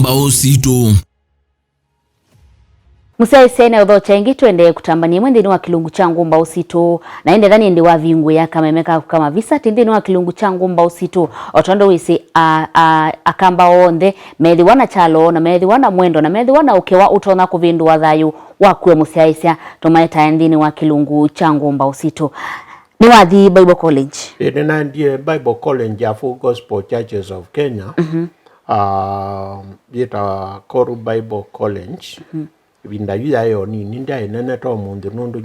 Ngumbau Situ. Musai sene udho chengi tuende kutambania mwendeni wa kilungu cha Ngumbau Situ na ende dhani ndi wa vingu ya kamemeka kama visa tindeni wa kilungu cha Ngumbau Situ otondo wisi akamba onde methi wana chalo na methi wana mwendo na methi wana ukewa utona kuvindu wa dhayu wakue musiaisia tomaeta endini wa kilungu cha Ngumbau Situ ni wathi Bible College. Ina ndiye Bible College ya Full Gospel Churches of Kenya. Yeta Koru Bible College. Vinda yuya yo ni ninda inene to mundu nondo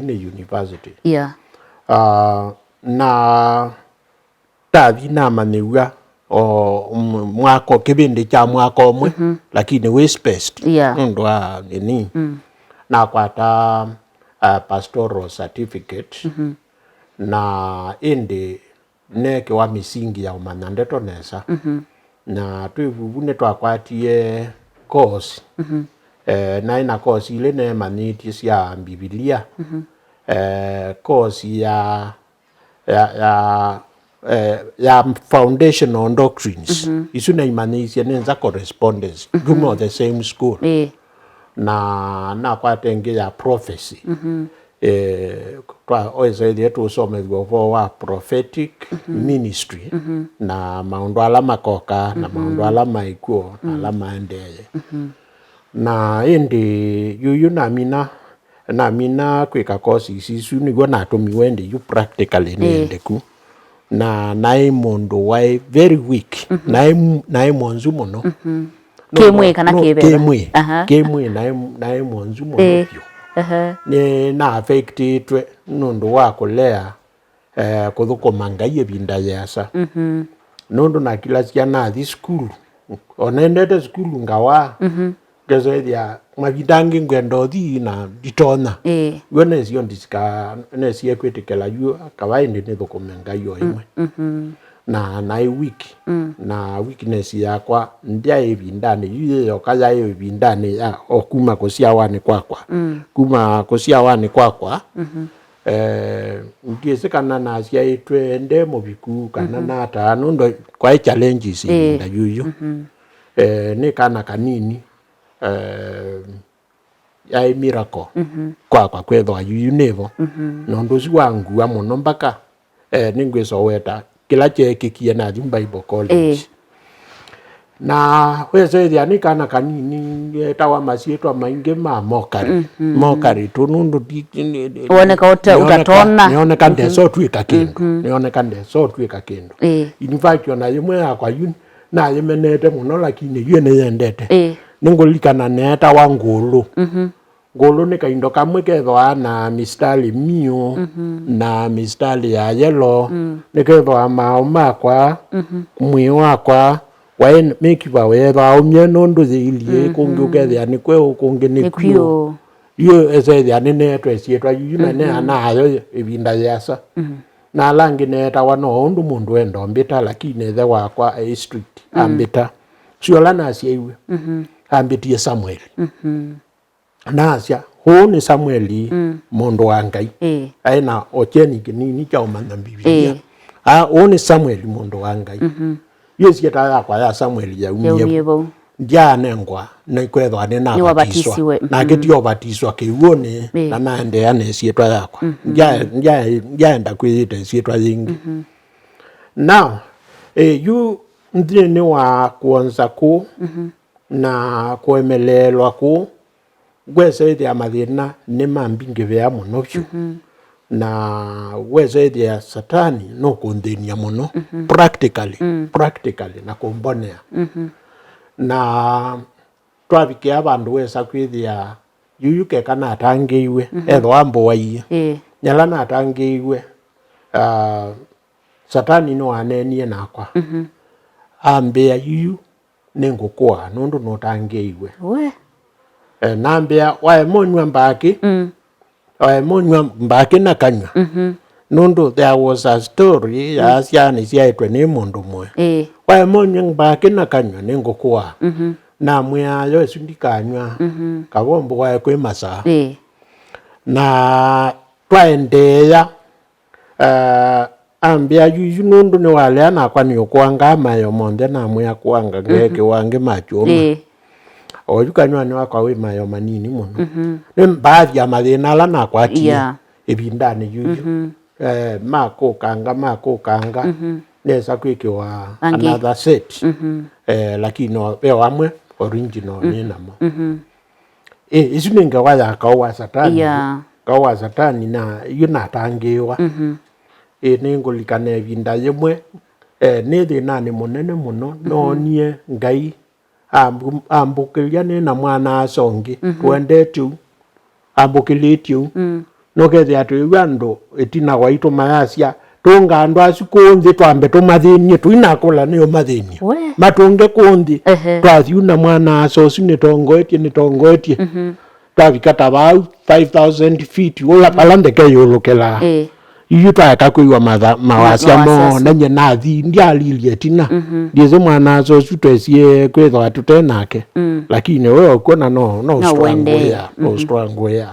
university. Yeah. Na tavi na manewa o mwako kibindi cha mwako mwe lakini we spaced. Yeah. Ndo nini. Na kwata pastoral certificate. Na indi neke wa misingi ya umanandeto nesa. Na tuivuvune twakwatie course. Na ina course ile ne manitis ya Biblia. Course ya foundational doctrines. Isu na imanisi ya nenza correspondence. Gumo the same school. Na kwa tenge ya prophecy. Kwa oeze yetu usome wa prophetic ministry. Na maundu ala makoka, na maundu ala maikuo, na ala maendeye. Na indi yuyu na mina kweka kosi sisu nigo na atomi wende yu practically niende ku na nae mondo wai very weak nae monzu mono Kemwe kana kebera kemwe nae monzu mono pyo ni na affecti twe nondo wako lea kuthuko mangaye binda yasa nondo na kila sia na this school onendete school ngawa Gezedia mavidangi ngwendo di na ditona. Wene sio ndisika ne sie kwetekela yu kawainde ne dokumenga yo imwe. Na wiki. Na weakness yakwa ndia ebindane yu yo kaza ebindane ya okuma kosia wane kwakwa. Kuma kosia wane kwakwa. Ngise kana na asia etwe ende mobiku kana na ata ndo kwa challenges nda yuyu. Ne kana kanini ya miracle kwa kwetho ayu nevo nondo wangu wa muno mpaka ningweso weta kila chekikie na Bible College na wese ya nikana kanini tawa masietwa mainge mokari tunundu oneka utatona nioneka ndeso twika kendo in fact na yemwe akwa yun na yemenete muno lakini yene yendete ningolikana neta wa ngulu ngulu ni kaindo kamwe kethwa na mistari mio na mistari ya yellow ni kethwa mao makwa mwi wakwa wae mekiwa wetha umye nondo ziilie kungi ukethia ni kwe ukungi ni kwio yo ezethia ni netwe sietwa yuna ne anayo ibinda yasa na langi neta wano undu mundu endo mbita lakini ethe wakwa a strict ambita siola na asiaiwe ambitie Samuel. Na asia huu ni Samueli mundu wa Ngai. Aina ocheni kinini cha umana Biblia. Huu ni Samueli mundu wa Ngai. Yesi yeta yakwa ya Samueli ya umyebo. Ndia nengwa na kwethwa ni na batiswa. Na getio batiswa kiuone na naende ya nesi yeta yakwa. Ndia enda kwite sietwa zingi. Now you ndine wa kuanza ku na kuemelelwa ku gwese ya mathina ni mambingi vya muno pyu na gwese ya satani no kundenia muno practically na kumbonea na twavikia abandu wesa kwithia yuyuke kana atangiiwe etho ambo wai nyala na atangiiwe satani no anenie nakwa ambia yuyu nengukua nondo notangeiwe nambia wae monywa mbaki na kanywa nondo there was a story ya siani siaitwe ni mundu mwe wae monywa mbaki na kanywa nengukua na mwa yo sindikanywa kabombo wae kwe masa na twaendeya ambia yuyu nundu ni wale ana kwa ni kuanga mayo monde na mwe kuanga ngeke wange machoma oyukanywa ni wakwa we mayo manini muno ni baadhi ya mathina ala na kwatie ibindani yuyu makukanga nesa kwikiwa another set lakini no amwe original ni namo isu ninga waya kawa satani kawa satani na yunatangiwa ningulikane binda yemwe ni thina ni munene muno no nie ngai ambukilia ni na mwana asongi twendetu ambukilitiu no gethe atu yando etina waitu mayasia tunga andu asikunthi twambe tumathinie tuinakula niyo mathinie matunge kunthi twathiuna mwana asoci ni tongoetie twavikata bau 5000 feet ula palandeke yulukela iyo twaka kuiwa mawasia mo nenye nathi ndialilie tina ndize mwana asoci twesie kwithwa tutenake lakini wewe ukona no strong way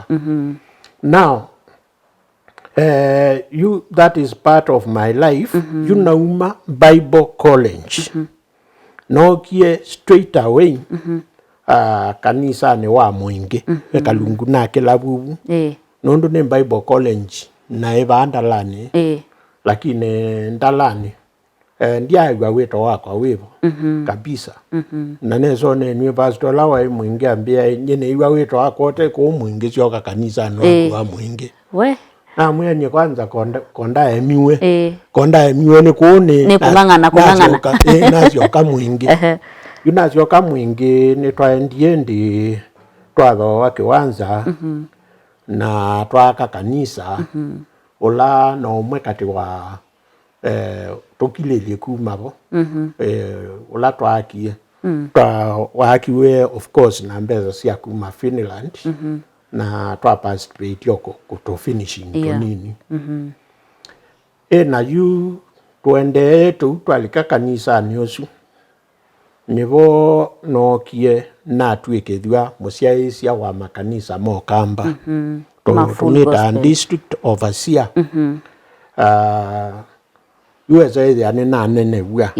now that is part of my life you nauma Bible College nokie straight away kanisa ni wa mwingi kalungu na kilabu nundu ni Bible College na eva ndalani lakini ndalani ndiagwa wito wako wivo kabisa na neso ne university lawa mwingi ambia nyene iwa wito wako te ko mwingi sioka kanisa no wa mwingi na mwenye kwanza konda emiwe ni kuone ni kungangana nasio kamwingi yunasio kamwingi ni twaendiendi twatho wakiwanza na twaka kanisa ula no umwe kati wa tukilelie kumabo ula twakie wakiwe of course na mbeza cia kuma Finland na twa participate yoko kuto finishing nini na yu tuende twalika kanisa nyosu nivo nokie na twikethwa musiaisia wa makanisa mokamba tunita district overseer USA ni na nene wia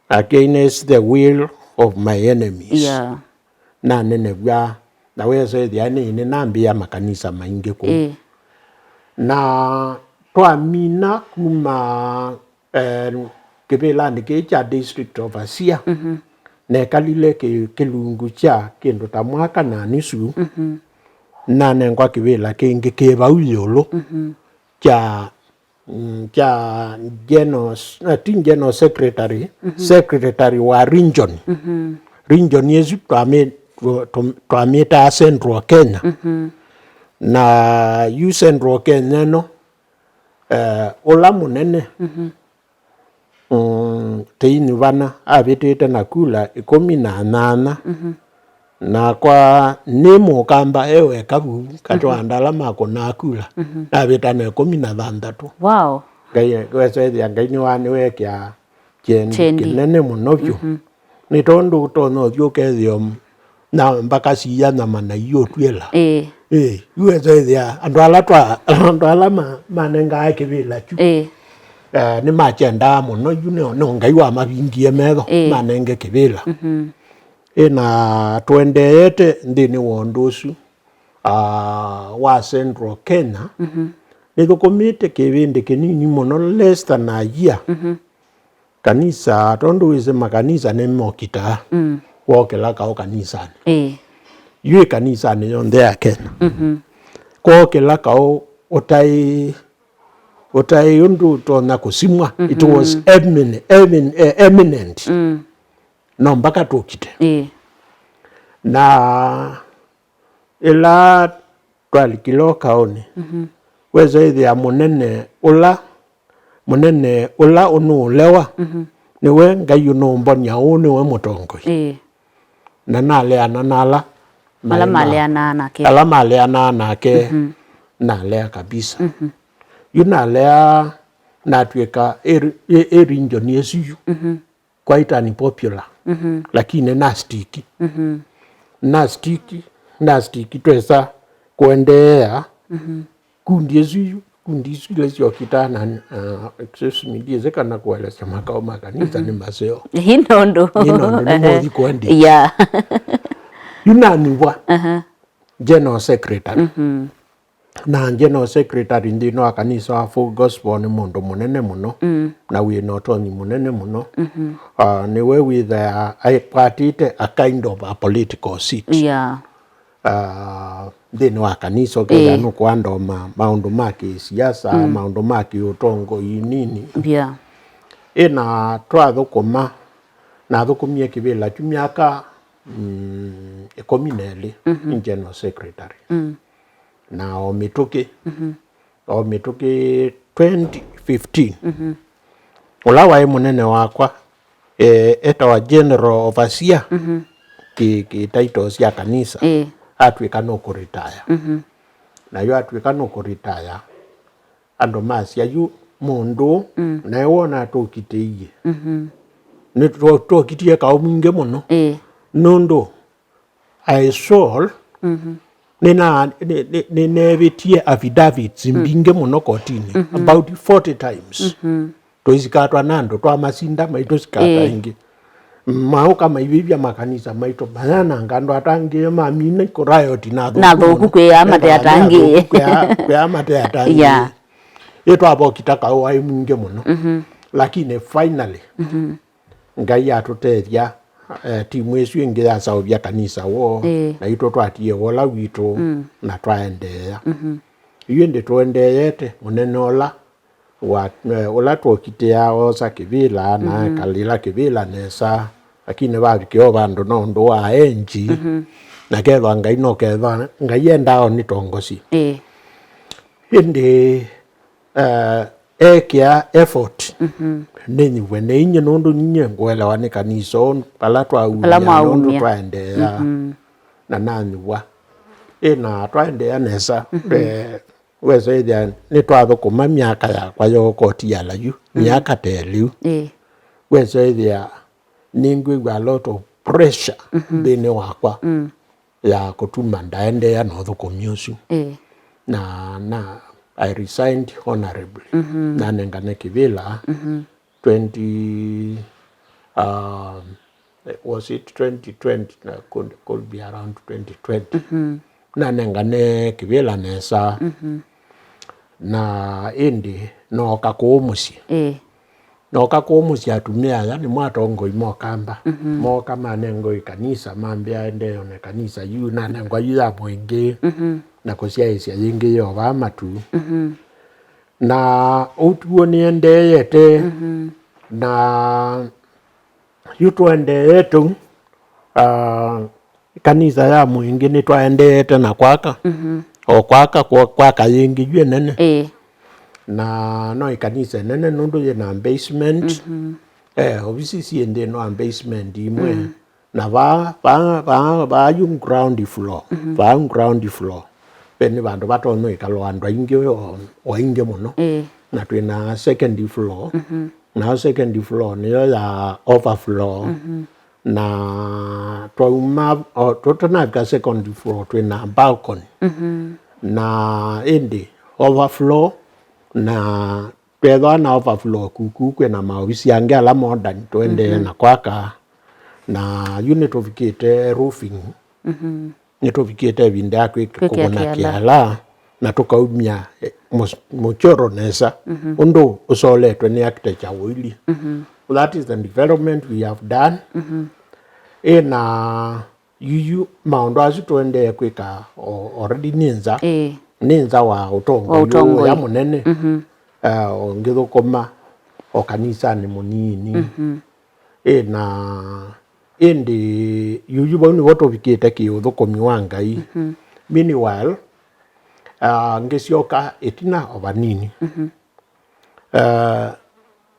against the will of my enemies na nene wia na wese yani ni nambia makanisa maingi ku na twamina kuma kibela ndikecha district overseer ne kalile kilungu cha kindu ta mwaka na nisu na nengwa kibela kingi keba uyolo cha general secretary wa region region yesu twamita Central Kenya na yu Central Kenya no ola munene teini vana avitite na kula 18 na kwa nemo kamba ewe kabu katwa andala mako na kula avita na 16 wow kwese ya ngai wani wekya kinene munovyo ni tondu tono thio na mpaka siya na mana iyo twela USA andwala manenga kibila chu ni machenda muno yuno no ngai wa mabingie metho manenge kibila na twendeete ndini wondosu wa Central Kenya nithukumite kibindi kinini muno less than a year kanisa tondu wise makanisa ni mokita wokela kao kanisa yue kanisa ni yonde ya Kenya kokela kao otai undu tona kusimwa it was eminent no mpaka tukite na ila twalikilo kaoni weze ya munene ula unulewa niwe ngai unombonya niwe mutongoi na naleana nala maleana nake nalea kabisa yunalea natweka region yesu quite unpopular lakini nastiki twesa kuendea kundi yesu kundi zile ziokitana excuse me ndiye kana kueleza makao makanisa ni maseo hinondo ni modi kwandi yeah yunaniwa general secretary na general secretary ndino akanisa wa Full Gospel ni mundu munene muno na wina utoni munene muno ni we with I partite a kind of a political seat yeah thini wa kanisa kega no kwando maundu maki siasa maundu maki utongo inini yeah ina twathukuma na thukumie kibila tumiaka ekomineli general secretary na omituki 2015 ula wa munene wakwa eta wa general overseer ki titles ya kanisa atwika no kuretire na yo atwika no kuretire ando masia yu mundu na wona tukiteiye ni tukitie ka mwinge muno nondo I saw nina nevitie affidavits mbinge muno kotini about 40 times toizikatwa nando twa masinda maito sikata ingi mau kama ivivya makanisa maito banana ngando atangie mamine ko riot natho kukwe amate atangie kwe amate atangie yeah yeto abo kitaka wai mwinge muno lakini finally ngai atutethia timu esu ingi ya saubia kanisa wo na ito twatie wola wito na twaendea yende tuendeyete munene ola ola twokitea osa kivila na kalila kivila nesa lakini babikio bandu nondo wa enji na kethwa ngai no kethwa ngai endao ni tongosi indi ekia effort nini wene inye nondo ninye ngwela ni kanisa on palatwa nondo twaendea na nani wa ina twaendea nesa wese dia ni twathukuma miaka ya kwa yo koti ya layu miaka teliu wese dia ningwe a lot of pressure bene wakwa ya kutuma ndaendea no thukumyusu na I resigned honorably na nengane kivila 20 was it 2020 could be around 2020 na nengane kivila nesa na indi no kakumusi no kakumusi atumia yani mwatongo imokamba moka manengo ikanisa mambia ende one kanisa yu na nengo ya mwingi na kosia isia yingi yo bamatu na utuo niendeyete na yutu endeyetu kanisa ya mwingi ni twaendeyete na kwaka o kwaka yingi yue nene na no ikanisa nene nundu ye na basement obviously siende no basement imwe na ba yung ground floor ground floor peni bandu batono ikalwandwa ingi o ingi muno na twina second floor na second floor ni ya overflow na twauma totona ka second floor twina balcony na indi overflow na twetha na overflow kuku kwena maofisi yange ala modern twende na kwaka na unit of kite roofing nitovikite vinda yako kubona kiala na tukaumia mochoro nesa undo usoletwe ni architecture wili that is the development we have done na you maondo azitwende kwika already ninza wa utongo ya munene ngithukoma o kanisa ni munini na indi yuyu boni woto vikite ki uthukomi wa ngai meanwhile ngesioka etina obanini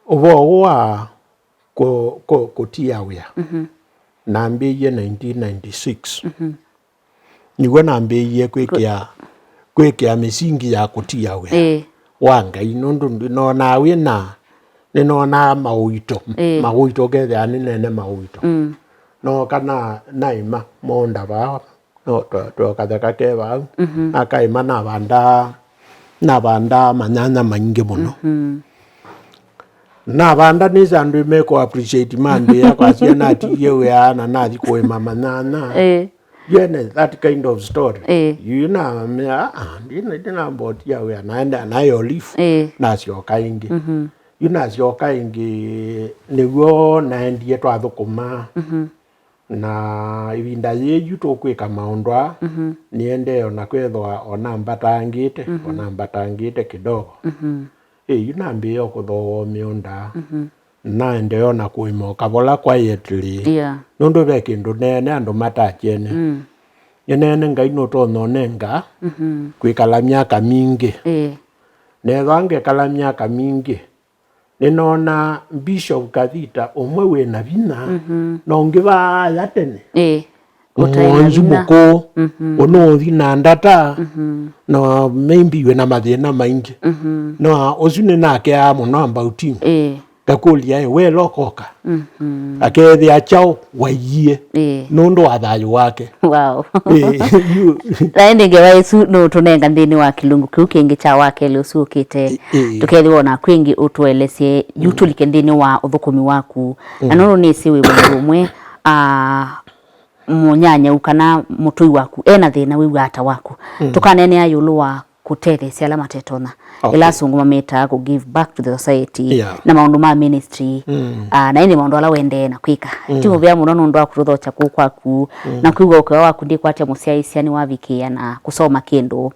obo wa kotia wea nambiye 1996 niwe nambiye kwekia misingi ya kutia wea wa ngai nundu ndinona wina ninona mauito gethe ani nene mauito no kana naima monda ba no to katheka ke ba akaima na banda na banda manyanya maingi muno na banda ni sandu meko appreciate mande ya kwa sia na tiye we ana na di ko mama nana that kind of story you know me dina mbot ya we na yo leaf na sio kaingi you know sio kaingi nigo na ndie twathukuma na ibinda yeju tukwika maundwa niende ona kwethwa ona mbatangite kidogo yunambi yo kuthowo miunda na ndeo na kuimoka bola quietly nondo be kindu nene andu matachene yenene ngai no to nonenga kwikala miaka mingi nethange kala miaka mingi ninona Bishop Kathita umwe we na bina no ngiba yatene Onzubuko ono thina ndata no maybe we na mathina maingi no osune nake a muno ambauti gakulia we lokoka akethi achao waiye nondo wathayo wake wow taende ngewa Yesu no tunenga ndini wa kilungu kiu kingi cha wake lusukite tukethi wona kwingi utwelesie yutulike ndini wa uthukumi waku na nono ni siwe bumwe munyanya ukana mutui waku ena thina wiwa ata waku tukanene ayulu wa kutere siala matetona ila sunguma meta ku give back to the society na maundu ma ministry na ine maundu ala wende na kwika timu bya muno ndo akutho cha kwaku na kwiwa kwa waku ndi kwate musiaisiani wavikia na kusoma kendo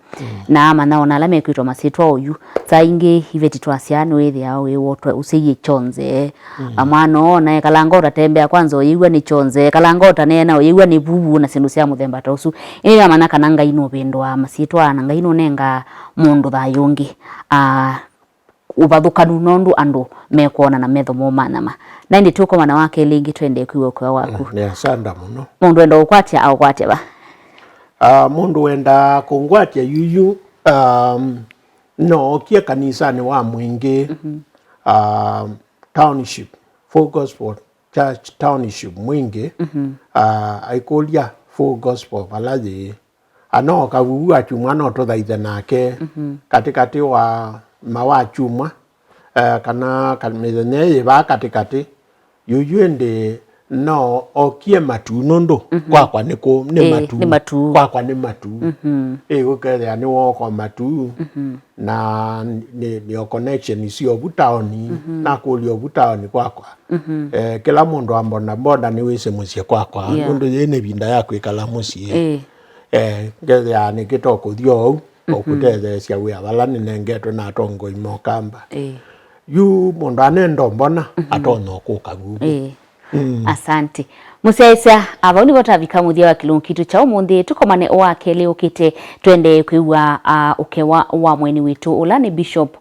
na ama naona ala mekwitwa masitwa oyu saingi iveti twasiani wethi ao wotwe usiye chonze amano na kalangota tembea kwanza oyigwa ni chonze kalangota nena oyigwa ni bubu na sindu cia muthemba tosu ina mana kananga ino bendwa masitwa nanga ino nenga mundu thayungi ubathukanu nondu andu mekuona na metho momanama na ndi tuko mana wake lingi twende kwiwe kwa waku ne asanda muno mundu enda ukwatia au kwatia ba mundu wenda kungwatia yuyu no kia kanisa ni wa mwingi township Full Gospel Church township mwingi aikolia Full Gospel balaji ano kagugu achumwa no tothaithe nake katikati wa mawa chumwa kana kamithenya ba katikati yuyu ndi no okie matu nondo kwa niko ni matu kwa ni matu ukele ani woko matu na ni connection sio butaoni na kulio butaoni kwa kila mundu ambona boda ni wise musie kwa ndondo yene binda yako ikala musie ngeze ani kitoko dio okuteze cia we abala ninengetwe na tongo imokamba yu mundu anendo mbona atono kukagugu asante musiaisa aboni botavika muthia wa kilungu kitu cha umundi tukomane wake leo kite twende kwiwa ukewa wa mweni witu ulani Bishop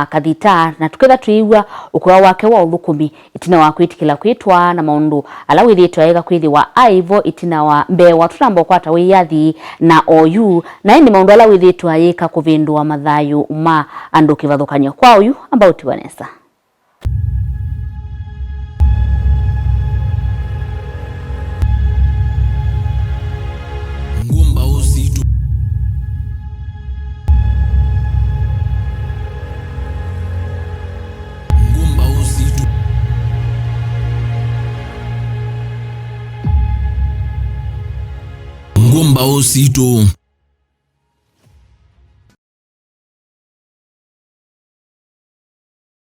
Kathita na tuketha tuiwa ukwa wake wa uthukumi itina wa kwitikila kwitwa na maundu ala withitwa ega kwithiwa aivo itina wa mbewa tutambo kwata wiyathi na oyu na indi maundu ala withitwa yeka kuvindua mathayu ma andu kivathukanyo kwa oyu ambao tiwanesa Ngumbau Situ. Ngumbau Situ. Ngumbau Situ.